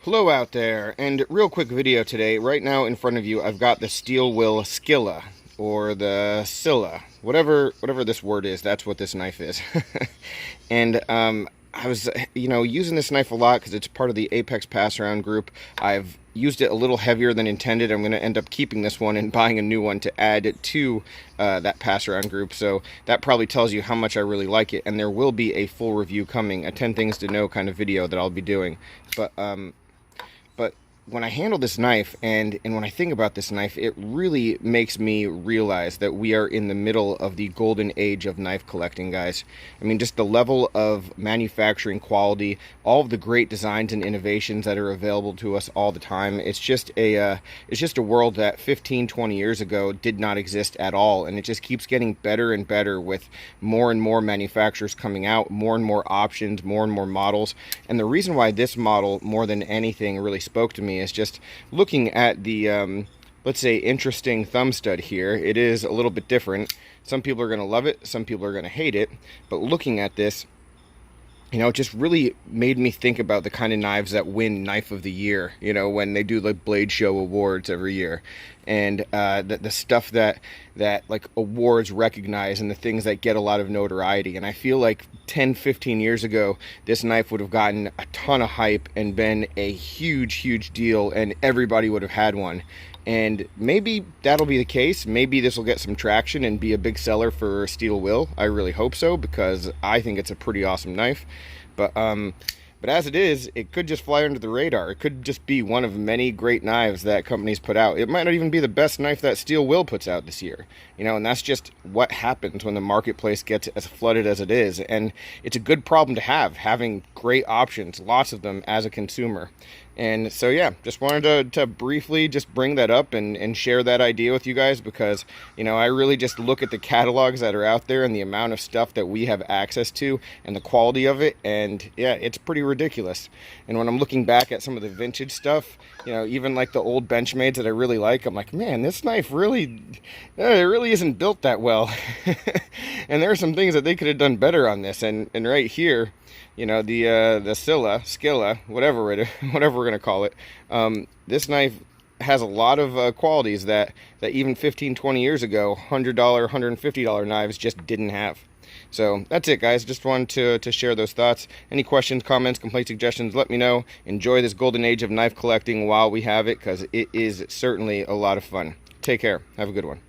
Hello out there, and real quick video today. Right now in front of you I've got the Steel Will Skilla, or the Scylla, whatever this word is, that's what this knife is. And I was using this knife a lot because it's part of the Apex Pass Around group. I've used it a little heavier than intended. I'm going to end up keeping this one and buying a new one to add to that Pass Around group, so that probably tells you how much I really like it. And there will be a full review coming, a 10 things to know kind of video that I'll be doing. But when I handle this knife and when I think about this knife, it really makes me realize that we are in the middle of the golden age of knife collecting, guys. I mean, just the level of manufacturing quality, all of the great designs and innovations that are available to us all the time. It's just a world that 15, 20 years ago did not exist at all, and it just keeps getting better and better with more and more manufacturers coming out, more and more options, more and more models. And the reason why this model, more than anything, really spoke to me is just looking at the let's say interesting thumb stud here. It is a little bit different. Some people are going to love it, some people are going to hate it, but looking at this, it just really made me think about the kind of knives that win Knife of the Year, when they do the Blade Show awards every year. And the stuff that like awards recognize, and the things that get a lot of notoriety. And I feel like 10, 15 years ago, this knife would have gotten a ton of hype and been a huge deal, and everybody would have had one. And maybe that'll be the case. Maybe this will get some traction and be a big seller for Steel Will. I really hope so, because I think it's a pretty awesome knife. But as it is, it could just fly under the radar. It could just be one of many great knives that companies put out. It might not even be the best knife that Steel Will puts out this year. And that's just what happens when the marketplace gets as flooded as it is. And it's a good problem to have, having great options, lots of them as a consumer. And so, yeah, just wanted to briefly just bring that up and share that idea with you guys, because, I really just look at the catalogs that are out there and the amount of stuff that we have access to and the quality of it. And yeah, it's pretty ridiculous. And when I'm looking back at some of the vintage stuff, even like the old Benchmades that I really like, I'm like, man, this knife really, it really isn't built that well. And there are some things that they could have done better on this. And right here, the Skilla, whatever we're going to call it, this knife has a lot of qualities that even 15, 20 years ago, $100, $150 knives just didn't have. So that's it, guys. Just wanted to share those thoughts. Any questions, comments, complaints, suggestions, let me know. Enjoy this golden age of knife collecting while we have it, because it is certainly a lot of fun. Take care. Have a good one.